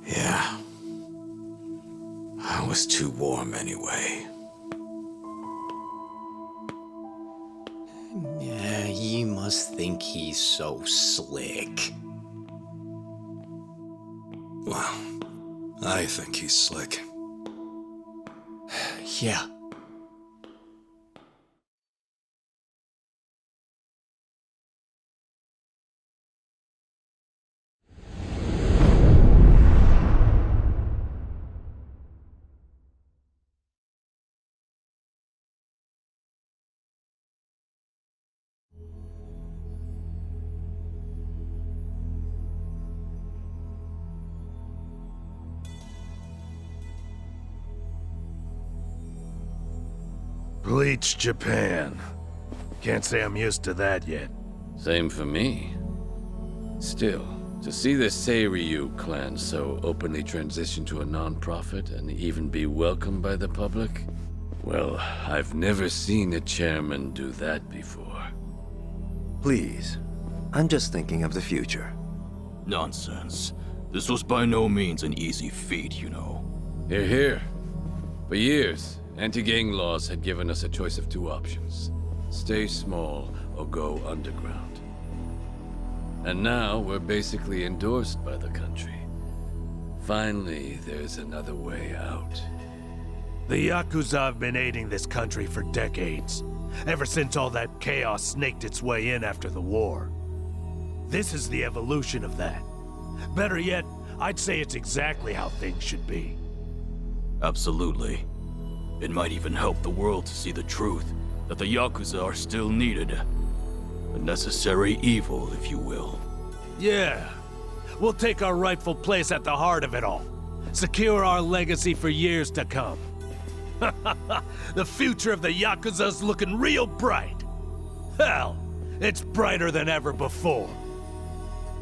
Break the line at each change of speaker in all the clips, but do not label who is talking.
Yeah. I was too warm anyway. Yeah, you must think he's so slick.
Well, I think he's slick.
Yeah.
Bleach Japan. Can't say I'm used to that yet.
Same for me. Still, to see the Seiryu clan so openly transition to a non-profit and even be welcomed by the public? Well, I've never seen a chairman do that before.
Please, I'm just thinking of the future.
Nonsense. This was by no means an easy feat, you know.
Hear, hear. For years, anti-gang laws had given us a choice of two options. Stay small or go underground. And now we're basically endorsed by the country. Finally, there's another way out.
The Yakuza have been aiding this country for decades. Ever since all that chaos snaked its way in after the war. This is the evolution of that. Better yet, I'd say it's exactly how things should be.
Absolutely. It might even help the world to see the truth, that the Yakuza are still needed. A necessary evil, if you will.
Yeah. We'll take our rightful place at the heart of it all. Secure our legacy for years to come. The future of the Yakuza's looking real bright. Hell, it's brighter than ever before.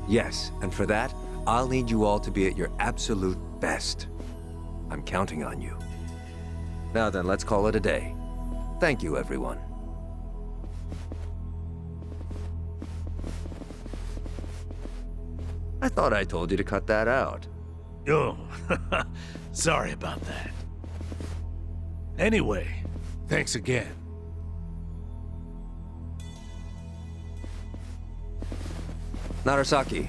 Yes, and for that, I'll need you all to be at your absolute best. I'm counting on you. Now then, let's call it a day. Thank you, everyone. I thought I told you to cut that out.
Oh, sorry about that. Anyway, thanks again.
Narasaki,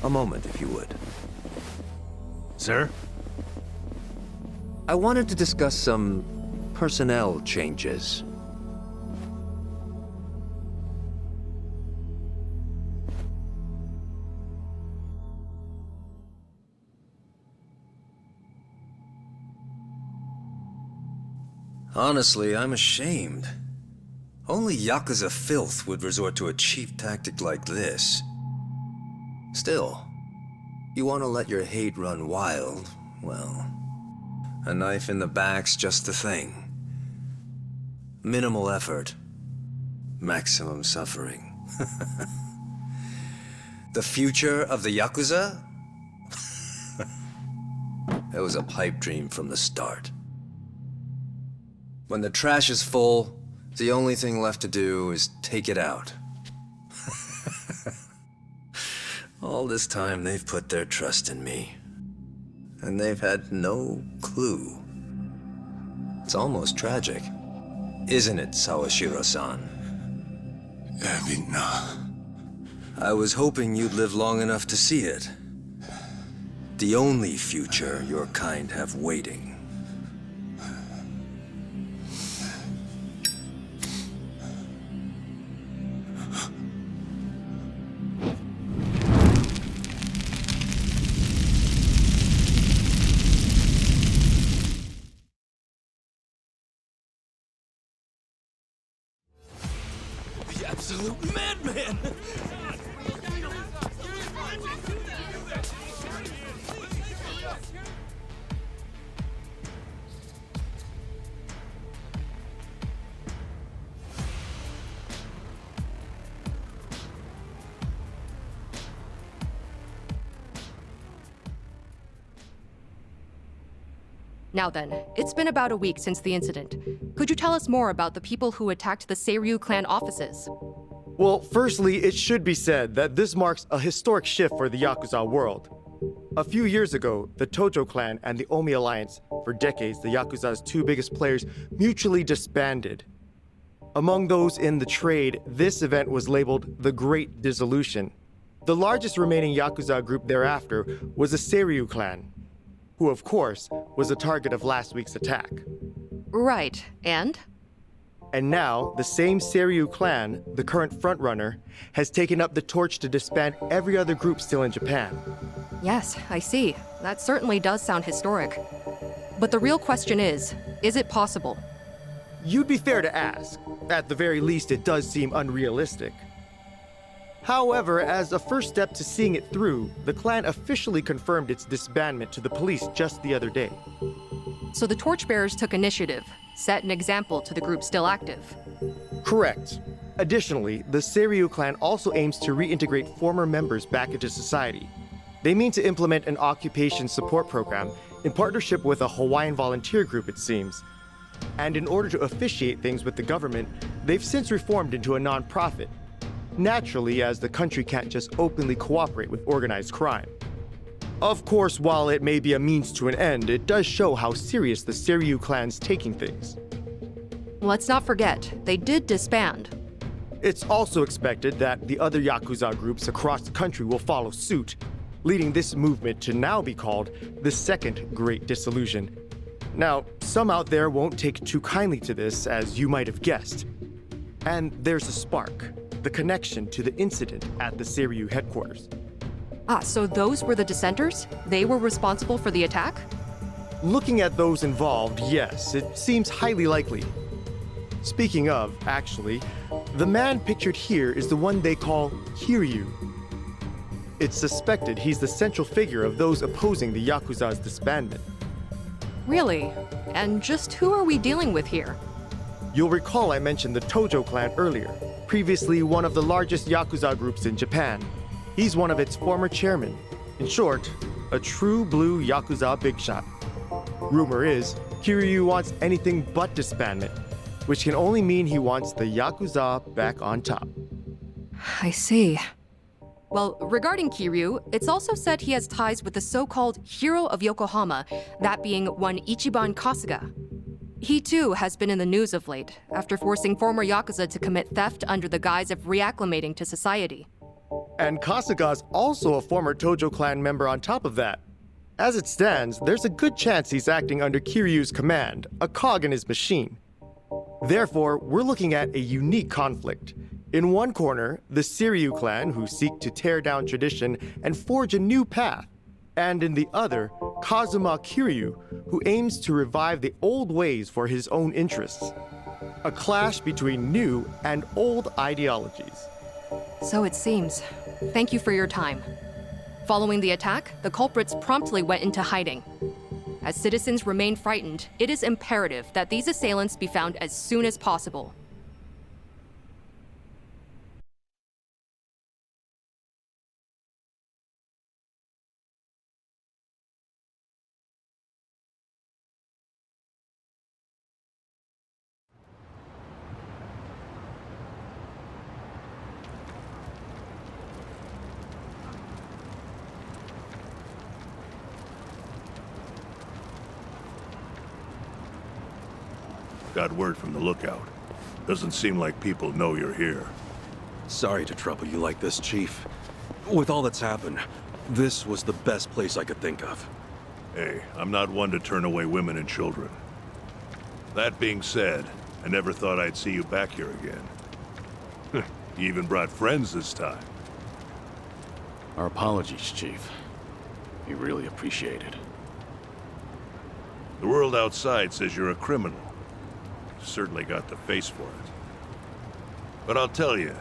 a moment if you would.
Sir?
I wanted to discuss some personnel changes. Honestly, I'm ashamed. Only Yakuza filth would resort to a cheap tactic like this. Still, you want to let your hate run wild, well, a knife in the back's just the thing. Minimal effort, maximum suffering. The future of the Yakuza? It was a pipe dream from the start. When the trash is full, the only thing left to do is take it out. All this time they've put their trust in me. And they've had no clue. It's almost tragic. Isn't it, Sawashiro-san? I was hoping you'd live long enough to see it. The only future your kind have waiting.
Absolute madman!
Now then, it's been about a week since the incident. Could you tell us more about the people who attacked the Seiryu clan offices?
Well, firstly, it should be said that this marks a historic shift for the Yakuza world. A few years ago, the Tojo clan and the Omi Alliance, for decades the Yakuza's two biggest players, mutually disbanded. Among those in the trade, this event was labeled the Great Dissolution. The largest remaining Yakuza group thereafter was the Seiryu clan, who of course was the target of last week's attack.
Right, and?
And now, the same Seiryu clan, the current frontrunner, has taken up the torch to disband every other group still in Japan.
Yes, I see. That certainly does sound historic. But the real question is it possible?
You'd be fair to ask. At the very least, it does seem unrealistic. However, as a first step to seeing it through, the clan officially confirmed its disbandment to the police just the other day.
So the torchbearers took initiative, set an example to the group still active.
Correct. Additionally, the Seiryu clan also aims to reintegrate former members back into society. They mean to implement an occupation support program in partnership with a Hawaiian volunteer group, it seems. And in order to officiate things with the government, they've since reformed into a non-profit. Naturally, as the country can't just openly cooperate with organized crime. Of course, while it may be a means to an end, it does show how serious the Seiryu clan's taking things.
Let's not forget, they did disband.
It's also expected that the other Yakuza groups across the country will follow suit, leading this movement to now be called the Second Great Dissolution. Now, some out there won't take too kindly to this, as you might have guessed. And there's a spark, the connection to the incident at the Seiryu headquarters.
Ah, so those were the dissenters? They were responsible for the attack?
Looking at those involved, yes, it seems highly likely. Speaking of, actually, the man pictured here is the one they call Seiryu. It's suspected he's the central figure of those opposing the Yakuza's disbandment.
Really? And just who are we dealing with here?
You'll recall I mentioned the Tojo clan earlier, previously one of the largest Yakuza groups in Japan. He's one of its former chairmen. In short, a true blue Yakuza big shot. Rumor is, Seiryu wants anything but disbandment, which can only mean he wants the Yakuza back on top.
I see. Well, regarding Seiryu, it's also said he has ties with the so-called hero of Yokohama, that being one Ichiban Kasuga. He too has been in the news of late, after forcing former Yakuza to commit theft under the guise of reacclimating to society.
And Kasuga's also a former Tojo clan member on top of that. As it stands, there's a good chance he's acting under Kiryu's command, a cog in his machine. Therefore, we're looking at a unique conflict. In one corner, the Seiryu clan, who seek to tear down tradition and forge a new path. And in the other, Kazuma Kiryu, who aims to revive the old ways for his own interests. A clash between new and old ideologies.
So it seems. Thank you for your time. Following the attack, the culprits promptly went into hiding. As citizens remain frightened, it is imperative that these assailants be found as soon as possible.
Got word from the lookout. Doesn't seem like people know you're here.
Sorry to trouble you like this, Chief. With all that's happened, this was the best place I could think of.
Hey, I'm not one to turn away women and children. That being said, I never thought I'd see you back here again. You even brought friends this time.
Our apologies, Chief. We really appreciate it.
The world outside says you're a criminal. Certainly got the face for it. But I'll tell you,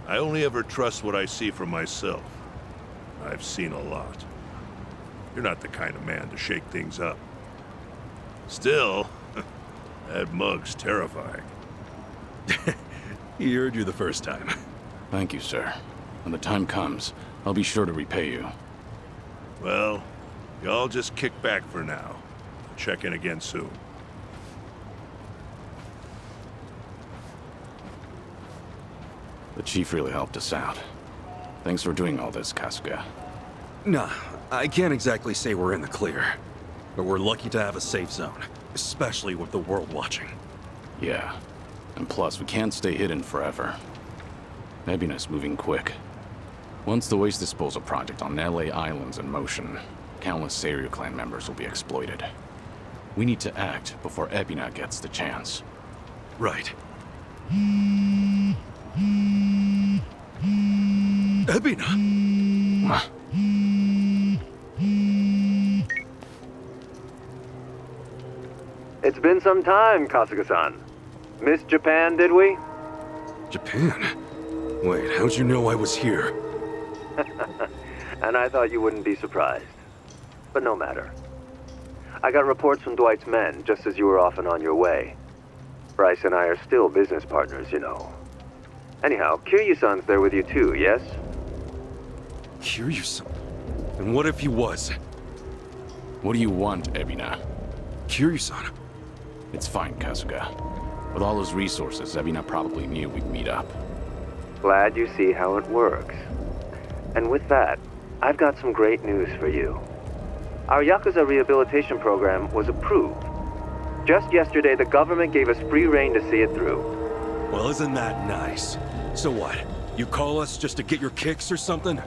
I only ever trust what I see for myself. I've seen a lot. You're not the kind of man to shake things up. Still, that mug's terrifying.
He heard you the first time.
Thank you, sir. When the time comes, I'll be sure to repay you.
Well, y'all just kick back for now. Check in again soon.
The Chief really helped us out. Thanks for doing all this, Kasuga.
Nah, I can't exactly say we're in the clear, but we're lucky to have a safe zone, especially with the world watching.
Yeah. And plus, we can't stay hidden forever. Ebina's moving quick. Once the waste disposal project on Nele Island's in motion, countless Seiryu clan members will be exploited. We need to act before Ebina gets the chance.
Right. Ebina!
It's been some time, Kasuga-san. Missed Japan, did we?
Japan? Wait, how'd you know I was here?
And I thought you wouldn't be surprised. But no matter. I got reports from Dwight's men just as you were off and on your way. Bryce and I are still business partners, you know. Anyhow, Kiryu-san's there with you too, yes?
Kiryu-san? And what if he was?
What do you want, Ebina?
Kiryu-san?
It's fine, Kasuga. With all those resources, Ebina probably knew we'd meet up.
Glad you see how it works. And with that, I've got some great news for you. Our Yakuza rehabilitation program was approved. Just yesterday, the government gave us free rein to see it through.
Well, isn't that nice? So what? You call us just to get your kicks or something?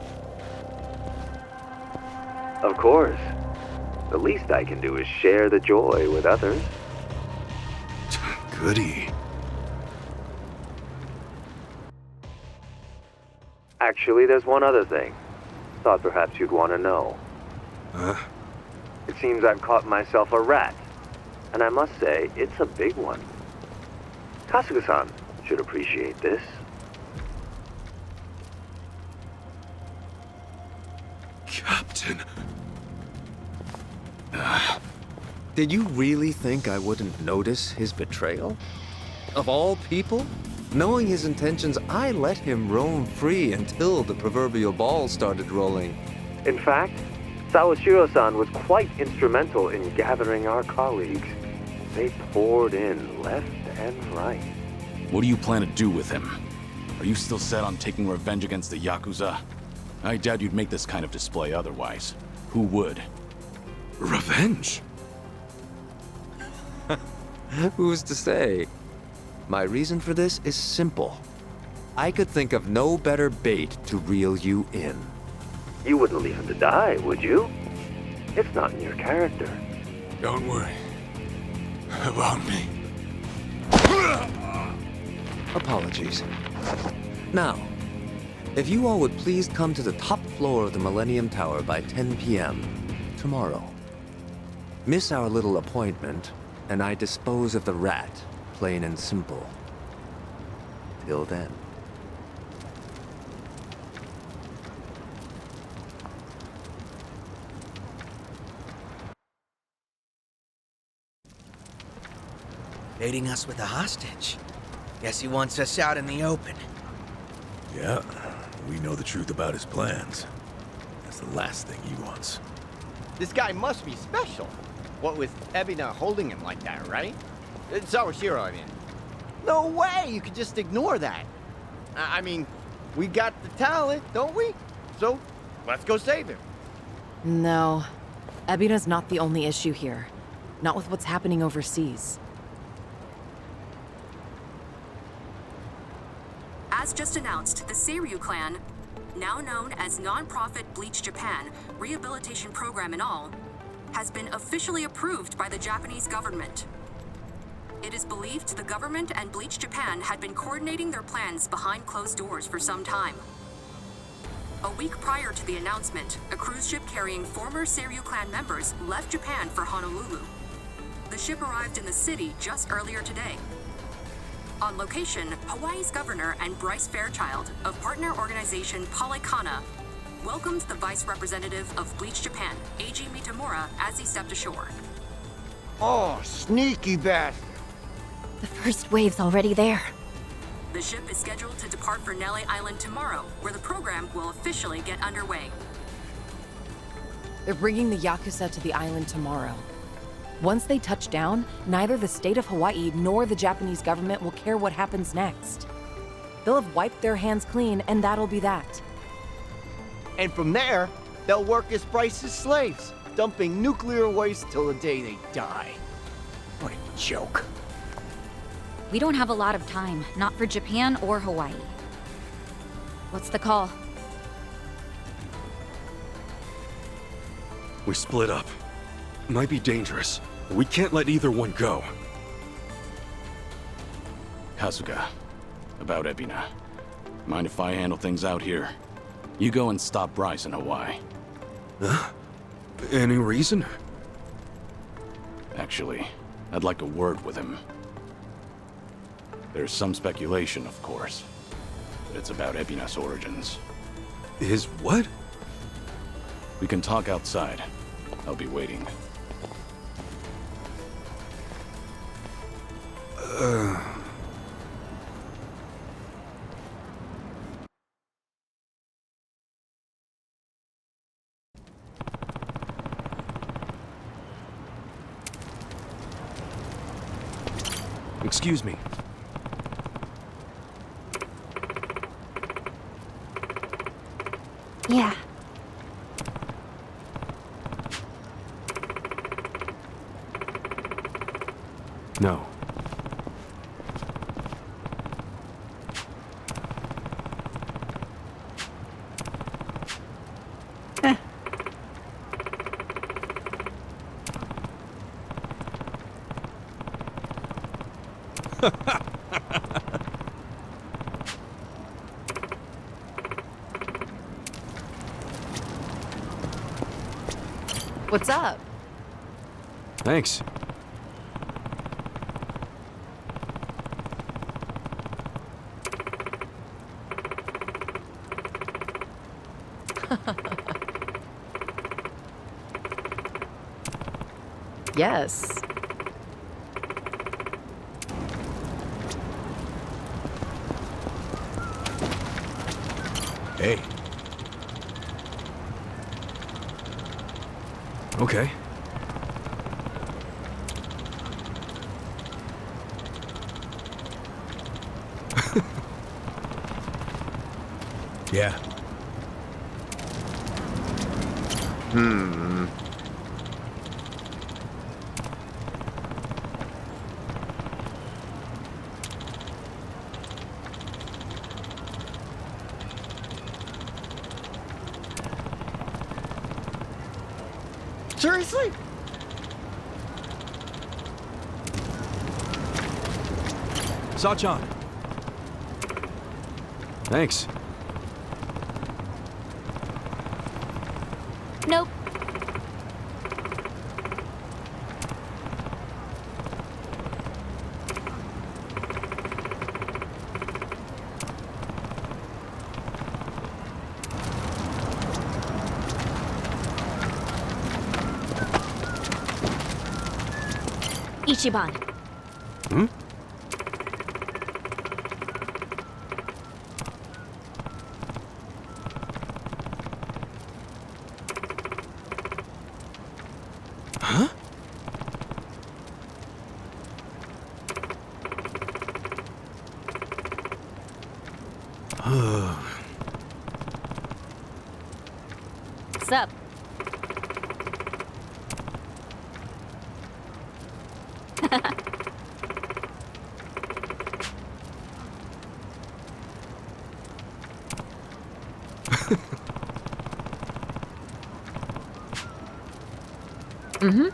Of course. The least I can do is share the joy with others.
Goody.
Actually, there's one other thing. Thought perhaps you'd want to know.
Huh?
It seems I've caught myself a rat. And I must say, it's a big one. Kasuga-san should appreciate this.
Captain.
Did you really think I wouldn't notice his betrayal? Of all people? Knowing his intentions, I let him roam free until the proverbial ball started rolling.
In fact, Sawashiro-san was quite instrumental in gathering our colleagues. They poured in left and right.
What do you plan to do with him? Are you still set on taking revenge against the Yakuza? I doubt you'd make this kind of display otherwise. Who would?
Revenge?
Who's to say? My reason for this is simple. I could think of no better bait to reel you in.
You wouldn't leave him to die, would you? It's not in your character.
Don't worry about me.
Apologies. Now, if you all would please come to the top floor of the Millennium Tower by 10 p.m. tomorrow. Miss our little appointment, and I dispose of the rat, plain and simple. Till then.
Baiting us with a hostage. Guess he wants us out in the open.
Yeah, we know the truth about his plans. That's the last thing he wants.
This guy must be special. What with Ebina holding him like that, right? Sawashiro, I mean. No way you could just ignore that. I mean, we got the talent, don't we? So, let's go save him.
No. Ebina's not the only issue here. Not with what's happening overseas.
As just announced, the Seiryu clan, now known as non-profit Bleach Japan, rehabilitation program and all, has been officially approved by the Japanese government. It is believed the government and Bleach Japan had been coordinating their plans behind closed doors for some time. A week prior to the announcement, a cruise ship carrying former Seiryu clan members left Japan for Honolulu. The ship arrived in the city just earlier today. On location, Hawaii's governor and Bryce Fairchild of partner organization Palekana welcomed the vice representative of Bleach Japan, Eiji Mitamura, as he stepped ashore.
Oh, sneaky bastard.
The first wave's already there.
The ship is scheduled to depart for Nele Island tomorrow, where the program will officially get underway.
They're bringing the Yakuza to the island tomorrow. Once they touch down, neither the state of Hawaii nor the Japanese government will care what happens next. They'll have wiped their hands clean, and that'll be that.
And from there, They'll work as Bryce's slaves, dumping nuclear waste till the day they die. What a joke.
We don't have a lot of time, not for Japan or Hawaii. What's the call?
We split up. Might be dangerous. We can't let either one go.
Kasuga, about Ebina. Mind if I handle things out here? You go and stop Bryce in Hawaii.
Huh? Any reason?
Actually, I'd like a word with him. There's some speculation, of course, but it's about Ebina's origins.
His what?
We can talk outside. I'll be waiting.
Excuse me.
Yeah.
No.
What's up?
Thanks.
Yes.
Hey.
Okay.
Yeah.
Seriously?
Sachan. Thanks.
Nope. Ichiban.
Hmm? Huh?
What's up?
Mm-hmm.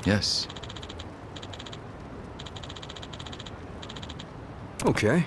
Yes.
Okay.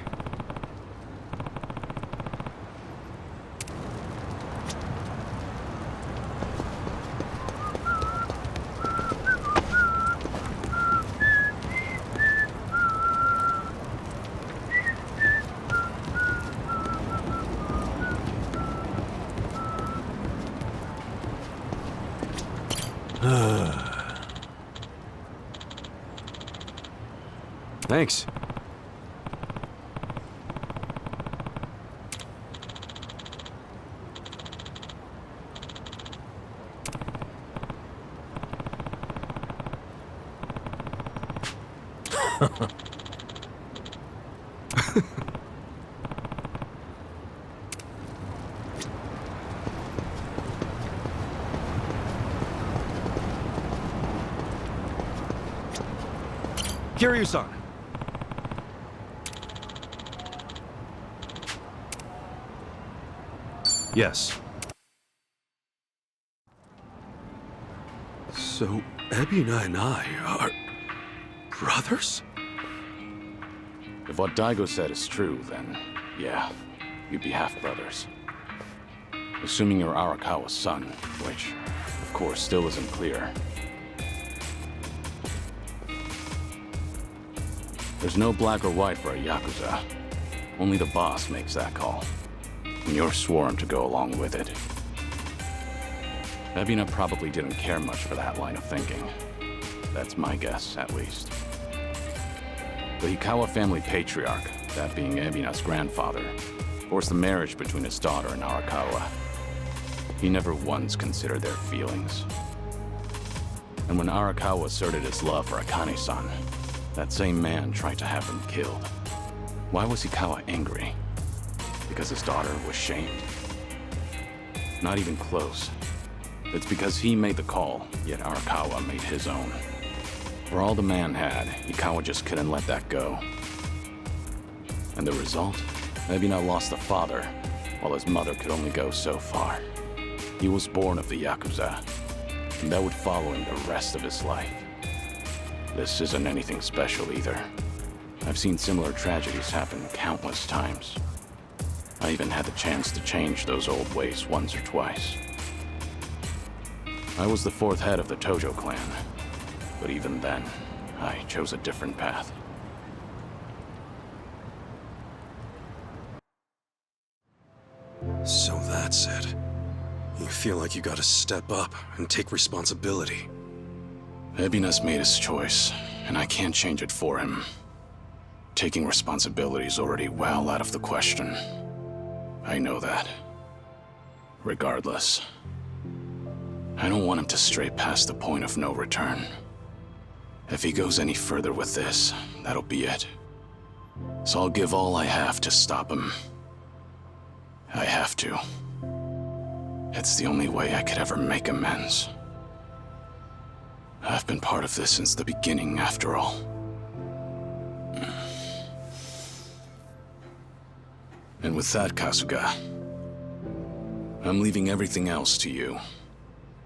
Thanks. Kiryu-san. Yes. So, Ebina and I are... brothers?
If what Daigo said is true, then yeah, you'd be half-brothers. Assuming you're Arakawa's son, which, of course, still isn't clear. There's no black or white for a Yakuza. Only the boss makes that call. And you're sworn to go along with it. Ebina probably didn't care much for that line of thinking. That's my guess, at least. The Hikawa family patriarch, that being Ebina's grandfather, forced the marriage between his daughter and Arakawa. He never once considered their feelings. And when Arakawa asserted his love for Akane-san, that same man tried to have him killed. Why was Hikawa angry? Because his daughter was shamed? Not even close. It's because he made the call, yet Arakawa made his own. For all the man had, Hikawa just couldn't let that go. And the result? Ebina lost a father, while his mother could only go so far. He was born of the Yakuza, and that would follow him the rest of his life. This isn't anything special either. I've seen similar tragedies happen countless times. I even had the chance to change those old ways once or twice. I was the fourth head of the Tojo clan, but even then, I chose a different path.
So that's it. You feel like you gotta step up and take responsibility.
Ebina's made his choice, and I can't change it for him. Taking responsibility is already well out of the question. I know that. Regardless, I don't want him to stray past the point of no return. If he goes any further with this, that'll be it. So I'll give all I have to stop him. I have to. It's the only way I could ever make amends. I've been part of this since the beginning, after all. And with that, Kasuga, I'm leaving everything else to you.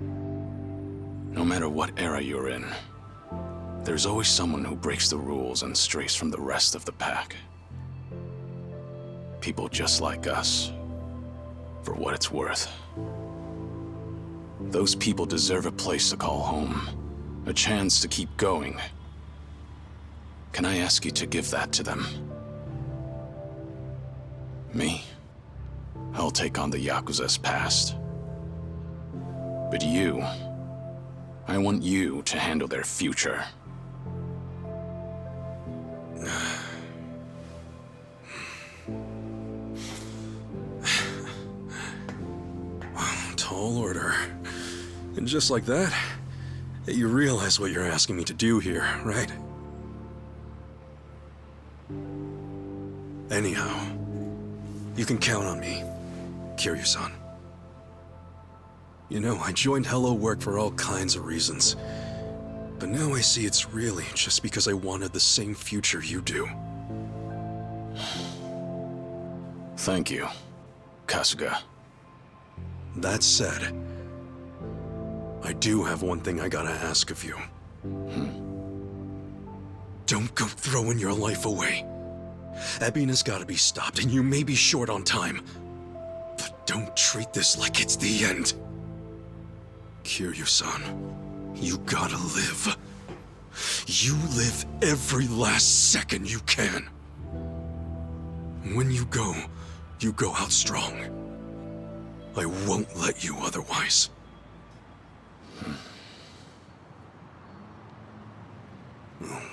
No matter what era you're in, there's always someone who breaks the rules and strays from the rest of the pack. People just like us, for what it's worth. Those people deserve a place to call home, a chance to keep going. Can I ask you to give that to them? Me? I'll take on the Yakuza's past. But you, I want you to handle their future.
Tall order. And just like that, you realize what you're asking me to do here, right? Anyhow, you can count on me, Kiryu-san. You know, I joined Hello Work for all kinds of reasons. But now I see it's really just because I wanted the same future you do.
Thank you, Kasuga.
That said, I do have one thing I gotta ask of you. Don't go throwing your life away. Ebina's gotta be stopped, and you may be short on time. But don't treat this like it's the end. Kiryu-san, you gotta live. You live every last second you can. When you go out strong. I won't let you otherwise.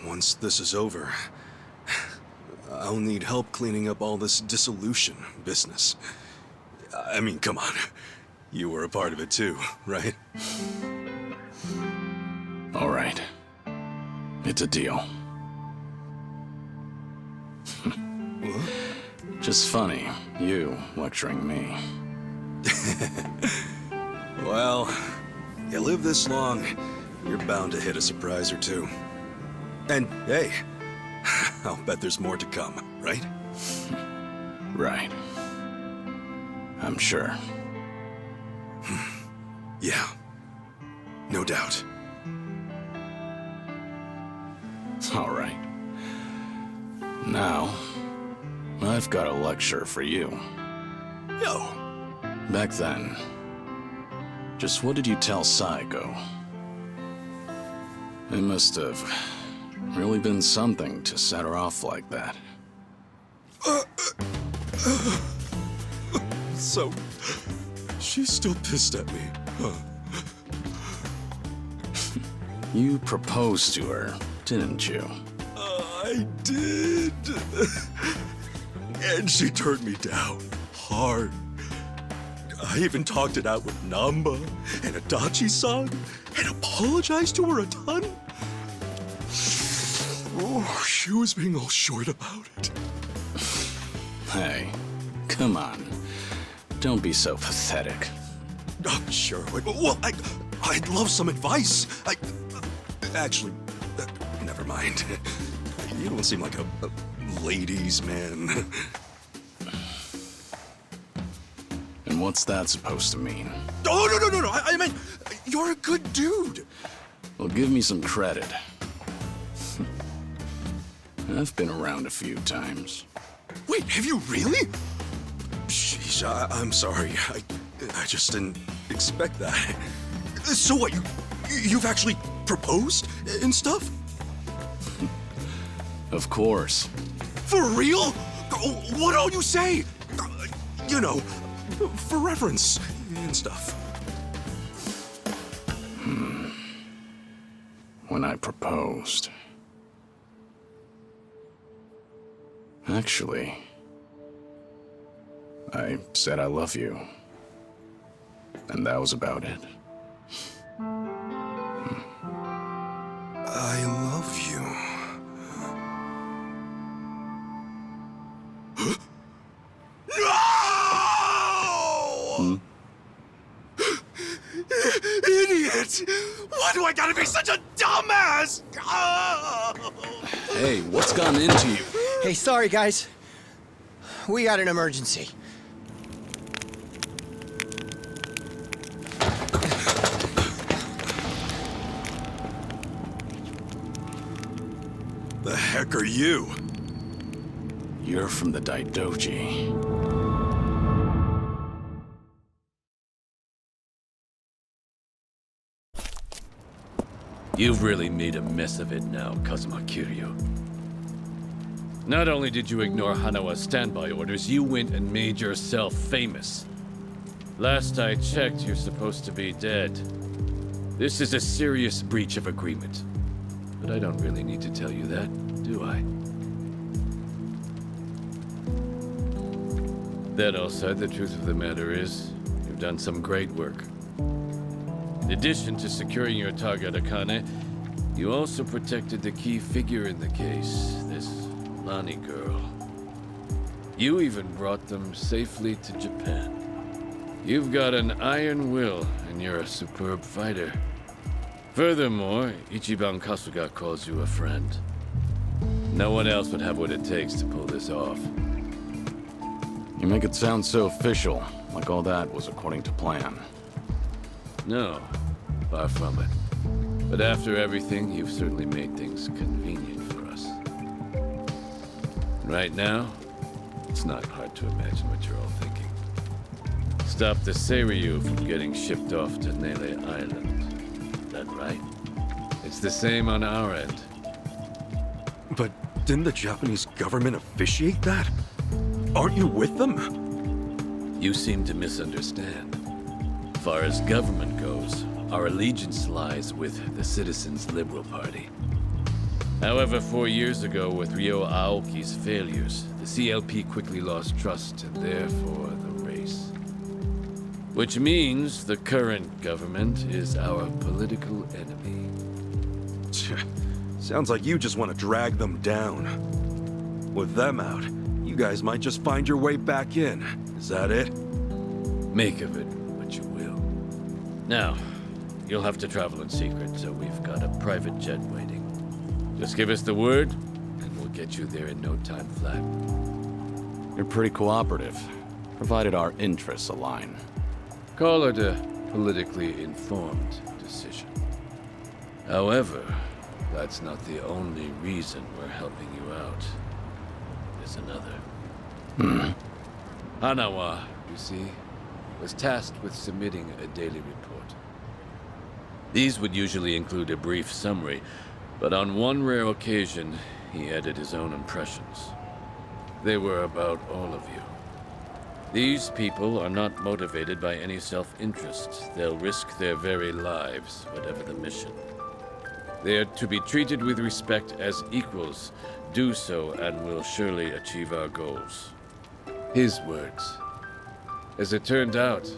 Once this is over, I'll need help cleaning up all this dissolution business. I mean, come on. You were a part of it too, right?
All right. It's a deal. Just funny, you lecturing me.
Well, you live this long, you're bound to hit a surprise or two. And hey, I'll bet there's more to come, right?
Right. I'm sure.
Yeah, no doubt.
All right. Now, I've got a lecture for you.
Yo!
Back then, just what did you tell Saigo? It must have really been something to set her off like that.
So, she's still pissed at me, huh?
You proposed to her, didn't you?
I did. And she turned me down hard. I even talked it out with Namba and Adachi-san and apologized to her a ton. Oh, she was being all short about it.
Hey, come on. Don't be so pathetic.
Sure. Well, I'd love some advice. Actually, never mind. You don't seem like a ladies' man.
And what's that supposed to mean?
Oh, no. I meant, you're a good dude.
Well, give me some credit. I've been around a few times.
Wait, have you really? Sheesh, I'm sorry. I just didn't expect that. So what, you've actually proposed and stuff?
Of course.
For real? What all you say? You know, for reference and stuff.
When I proposed. Actually, I said I love you. And that was about it.
I love you. No! Idiot! Why do I gotta be such a dumbass?
Hey, what's gotten into you?
Hey, sorry, guys. We got an emergency.
The heck are you?
You're from the Daidoji.
You've really made a mess of it now, Kazuma Kiryu. Not only did you ignore Hanawa's standby orders, you went and made yourself famous. Last I checked, you're supposed to be dead. This is a serious breach of agreement. But I don't really need to tell you that, do I? That all said, the truth of the matter is, you've done some great work. In addition to securing your target, Akane, you also protected the key figure in the case, this Lani girl. You even brought them safely to Japan. You've got an iron will, and you're a superb fighter. Furthermore, Ichiban Kasuga calls you a friend. No one else would have what it takes to pull this off.
You make it sound so official, like all that was according to plan.
No, far from it. But after everything, you've certainly made things convenient for us. Right now, it's not hard to imagine what you're all thinking. Stop the Seiryu from getting shipped off to Nele Island. That right? It's the same on our end.
But didn't the Japanese government officiate that? Aren't you with them?
You seem to misunderstand. As far as government goes, our allegiance lies with the Citizens' Liberal Party. However, 4 years ago, with Ryo Aoki's failures, the CLP quickly lost trust and therefore the race. Which means the current government is our political enemy.
Sounds like you just want to drag them down. With them out, you You guys might just find your way back in. Is that it?
Make of it what you will. Now, you'll have to travel in secret, so we've got a private jet waiting. Just give us the word, and we'll get you there in no time flat.
You're pretty cooperative, provided our interests align.
Call it a politically informed decision. However, that's not the only reason we're helping you out. There's another. Hanawa, you see, was tasked with submitting a daily report. These would usually include a brief summary, but on one rare occasion, he added his own impressions. They were about all of you. These people are not motivated by any self-interest. They'll risk their very lives, whatever the mission. They are to be treated with respect as equals. Do so, and we'll surely achieve our goals. His words. As it turned out,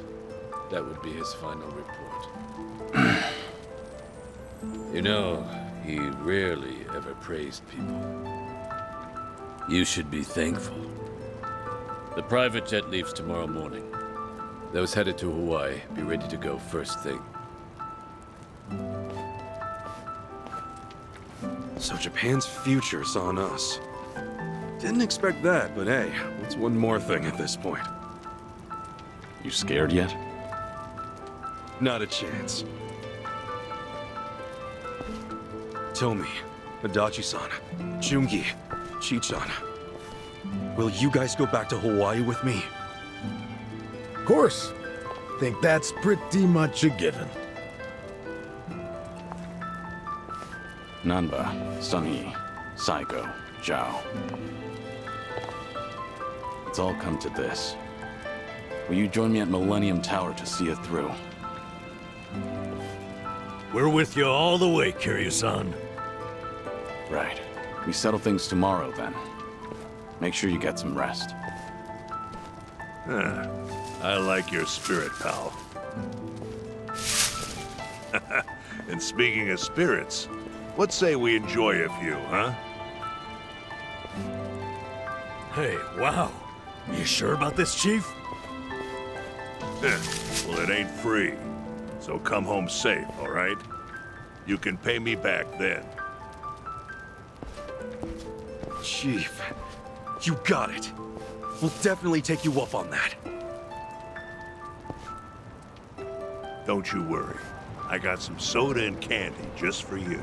that would be his final report. You know, he rarely ever praised people. You should be thankful. The private jet leaves tomorrow morning. Those headed to Hawaii, be ready to go first thing.
So Japan's future's on us. Didn't expect that, but hey, what's one more thing at this point?
You scared yet?
Not a chance. Tell me, Adachi-san, Joongi, Chi-chan, will you guys go back to Hawaii with me?
Of course. Think that's pretty much a given.
Nanba, Sunhee, Saiko, Zhao. It's all come to this. Will you join me at Millennium Tower to see it through?
We're with you all the way, Kiryu-san.
Right. We settle things tomorrow, then. Make sure you get some rest.
I like your spirit, pal. And speaking of spirits, what say we enjoy a few, huh?
Hey, wow. You sure about this, Chief?
Well, it ain't free. So come home safe, all right? You can pay me back then.
Chief, you got it. We'll definitely take you up on that.
Don't you worry. I got some soda and candy just for you.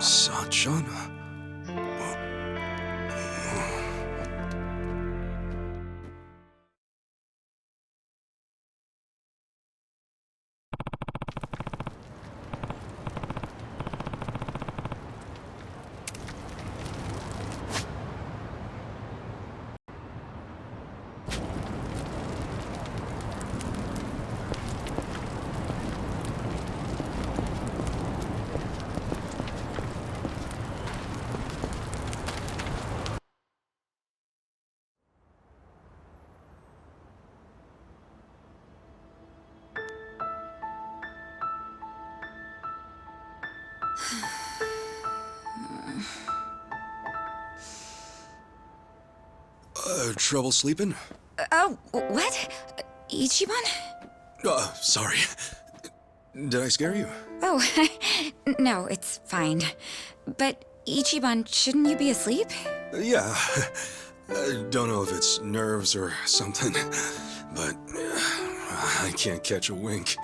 Sanjana. Trouble sleeping?
Oh, what? Ichiban?
Sorry. Did I scare you?
Oh, no, it's fine. But Ichiban, shouldn't you be asleep?
Yeah. I don't know if it's nerves or something, but I can't catch a wink.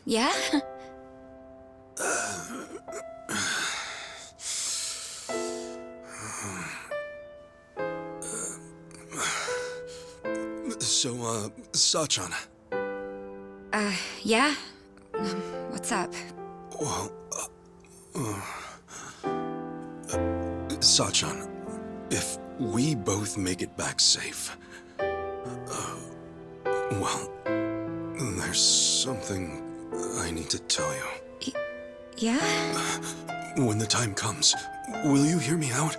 Yeah?
So, Sachan.
Yeah? What's up?
Well, Sachan, if we both make it back safe, well, there's something I need to tell you.
Yeah?
When the time comes, will you hear me out?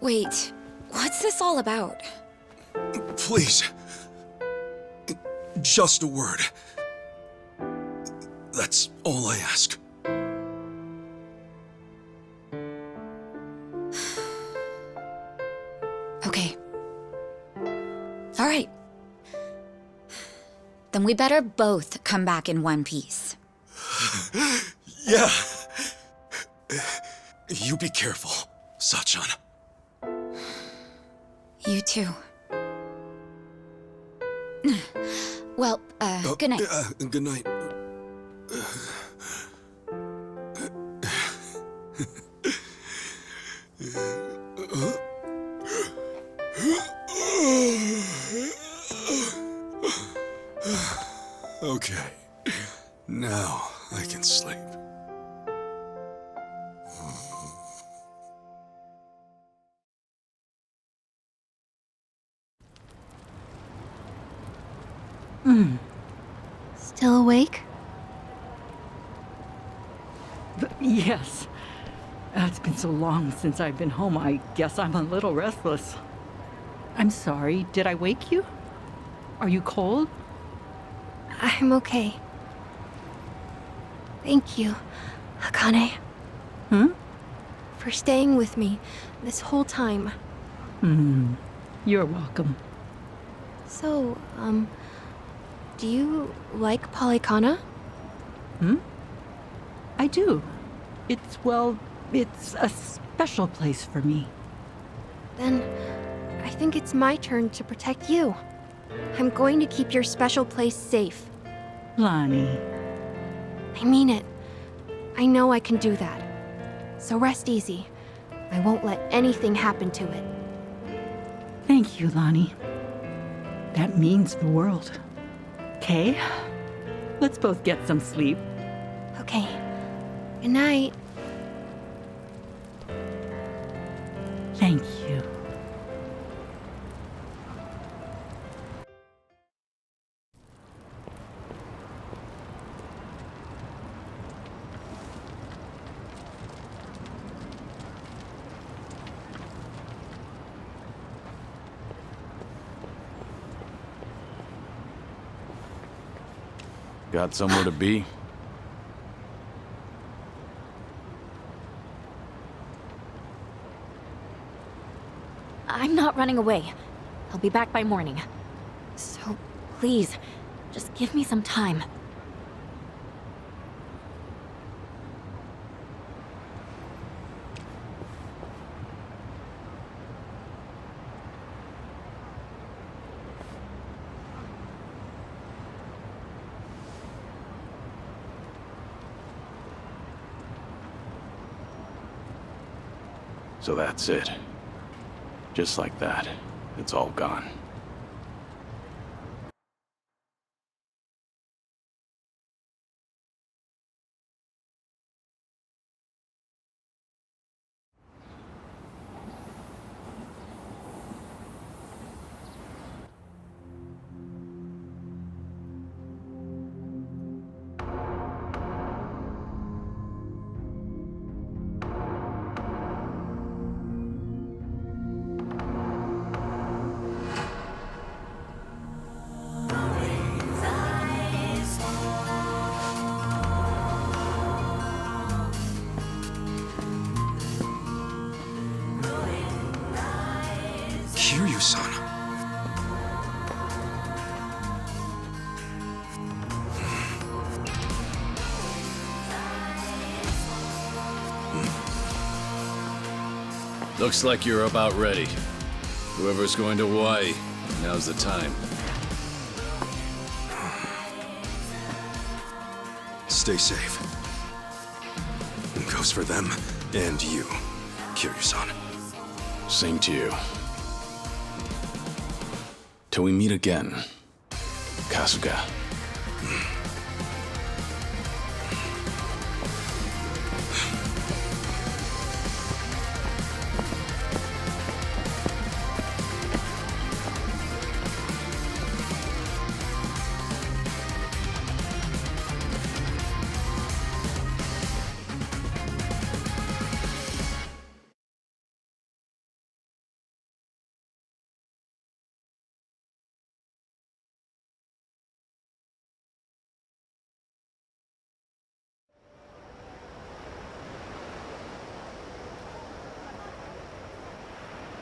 Wait, what's this all about?
Please. Just a word. That's all I ask.
Okay. All right. Then we better both come back in one piece.
Yeah. You be careful, Sachan.
You too. Well, good night.
Good night. Okay. Now I can sleep.
Still awake?
Yes. It's been so long since I've been home, I guess I'm a little restless. I'm sorry, did I wake you? Are you cold?
I'm okay. Thank you, Akane. For staying with me this whole time.
You're welcome.
So, do you like Palekana?
I do. It's a special place for me.
Then, I think it's my turn to protect you. I'm going to keep your special place safe.
Lani.
I mean it. I know I can do that. So rest easy. I won't let anything happen to it.
Thank you, Lani. That means the world. Okay, let's both get some sleep.
Okay. Good night.
Thank you.
Got somewhere to be?
I'm not running away. I'll be back by morning. So, please, just give me some time.
So that's it. Just like that, it's all gone.
Looks like you're about ready. Whoever's going to Hawaii, now's the time.
Stay safe. Goes for them and you, Kiryu-san.
Same to you. Till we meet again, Kasuga.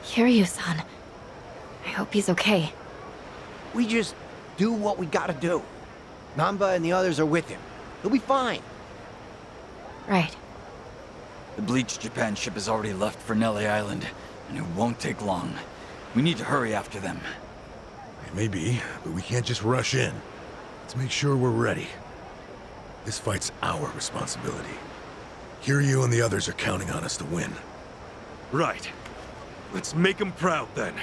Kiryu-san. I hope he's okay.
We just do what we gotta do. Namba and the others are with him. He'll be fine.
Right.
The Bleach Japan ship has already left for Nele Island, and it won't take long. We need to hurry after them.
Maybe, but we can't just rush in. Let's make sure we're ready. This fight's our responsibility. Kiryu and the others are counting on us to win.
Right. Let's make them proud, then.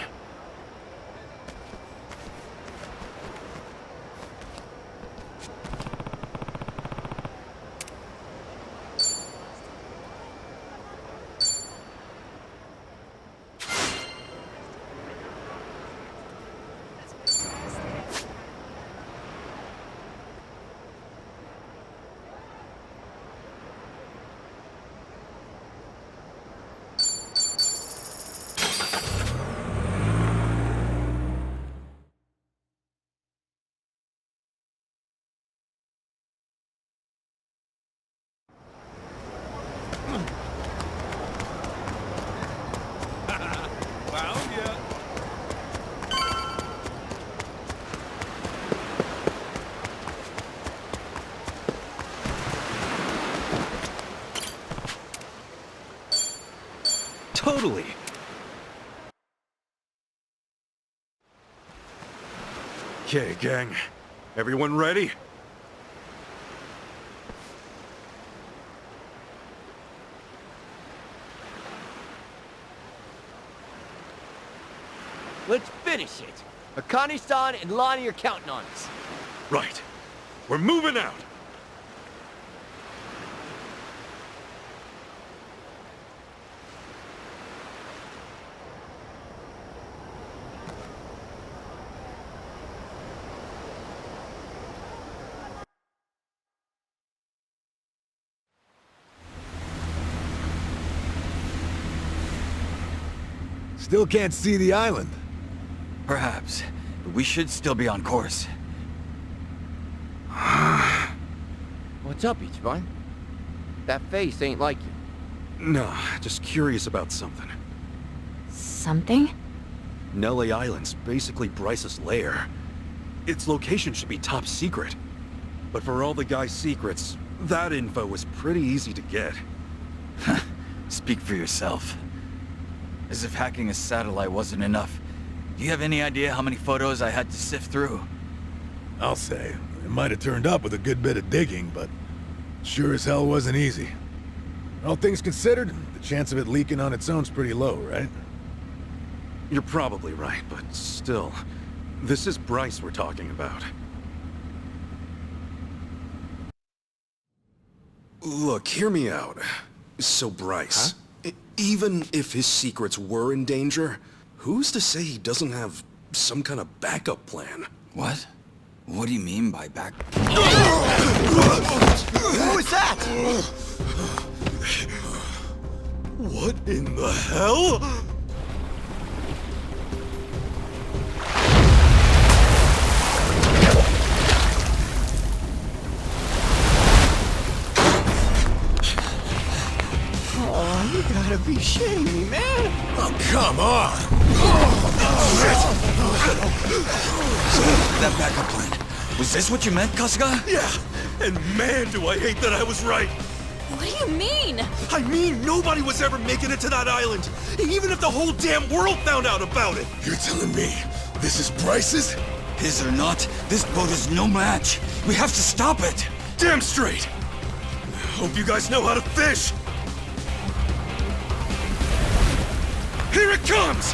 Totally. Okay, gang. Everyone ready?
Let's finish it. Akane-san and Lani are counting on us.
Right. We're moving out.
Still can't see the island.
Perhaps, but we should still be on course.
What's up, Ichiban? That face ain't like you.
No, just curious about something.
Something?
Nele Island's basically Bryce's lair. Its location should be top secret. But for all the guy's secrets, that info was pretty easy to get.
Speak for yourself. As if hacking a satellite wasn't enough. Do you have any idea how many photos I had to sift through?
I'll say, it might have turned up with a good bit of digging, but sure as hell wasn't easy. All things considered, the chance of it leaking on its own's pretty low, right?
You're probably right, but still, this is Bryce we're talking about. Look, hear me out. So Bryce, even if his secrets were in danger, who's to say he doesn't have some kind of backup plan?
What? What do you mean by back?
Who was that?
What in the hell?
Oh, you gotta be shitting me, man!
Oh, come on!
That backup plan. Was this what you meant, Kasuga?
Yeah! And man, do I hate that I was right!
What do you mean?
I mean, nobody was ever making it to that island, even if the whole damn world found out about it.
You're telling me this is Bryce's?
His or not, this boat is no match. We have to stop it.
Damn straight. Hope you guys know how to fish. Here it comes!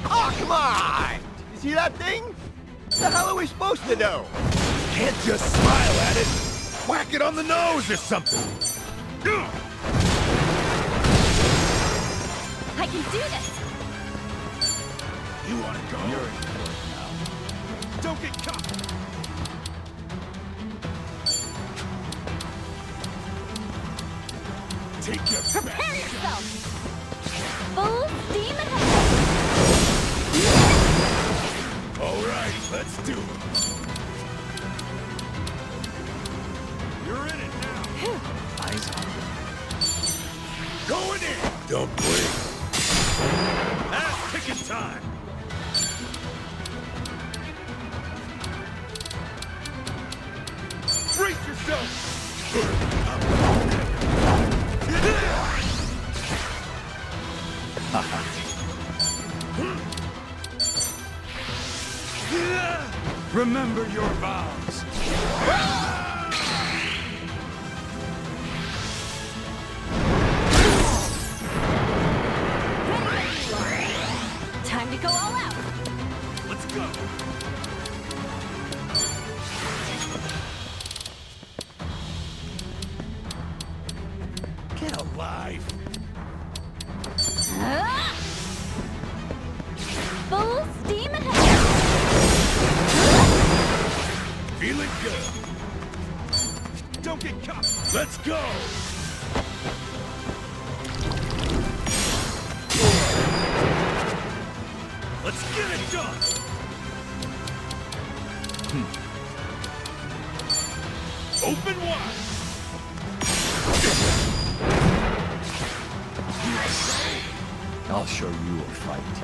Oh, come on! You see that thing? What the hell are we supposed to do?
Can't just smile at it. Whack it on the nose or something.
I can do this.
You want to go? You're in for it now. Don't get caught. Take your
Prepare yourself. Full steam ahead.
All right, let's do it. You're in it now.
Eyes on.
Going in. Don't blink. Ass kicking time. Brace yourself.
Remember your vows.
Time to go all out.
Let's go. Get alive.
Full steam ahead.
Feeling good. Don't get caught. Let's go. Let's get it done. Open wide.
I'll show you a fight.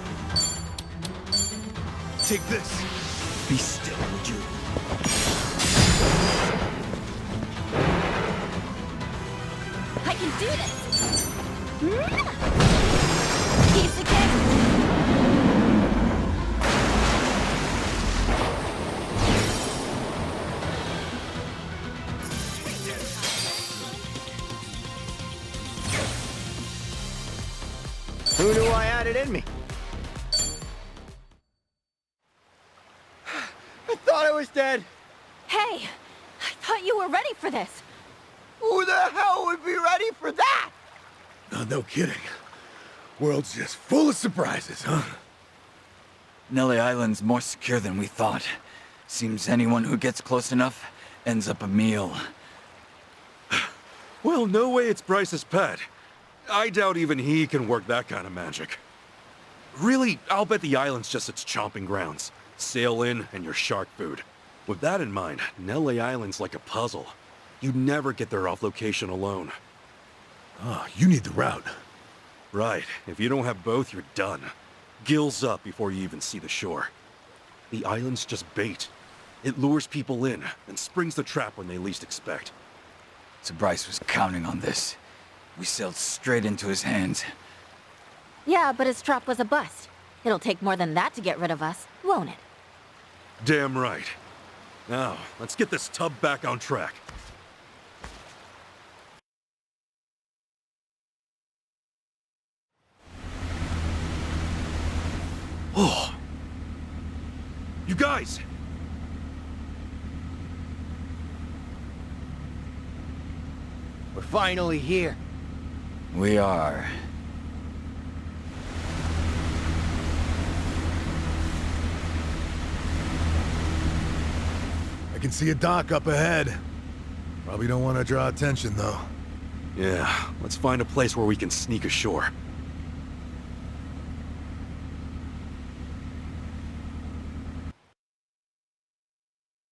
Take this.
Be still, would you?
I can do this. Piece of cake.
Who knew I had it in me? I thought I was dead.
Hey, I thought you were ready for this.
Who the hell would be ready for that?
No kidding. World's just full of surprises, huh?
Nele Island's more secure than we thought. Seems anyone who gets close enough ends up a meal.
Well, no way it's Bryce's pet. I doubt even he can work that kind of magic. Really, I'll bet the island's just its chomping grounds. Sail in and your shark food. With that in mind, Nele Island's like a puzzle. You never get there off location alone.
Oh, you need the route.
Right. If you don't have both, you're done. Gills up before you even see the shore. The island's just bait. It lures people in and springs the trap when they least expect.
So Bryce was counting on this. We sailed straight into his hands.
Yeah, but his trap was a bust. It'll take more than that to get rid of us, won't it?
Damn right. Now, let's get this tub back on track. Oh! You guys!
We're finally here.
We are.
I can see a dock up ahead. Probably don't want to draw attention, though.
Yeah, let's find a place where we can sneak ashore.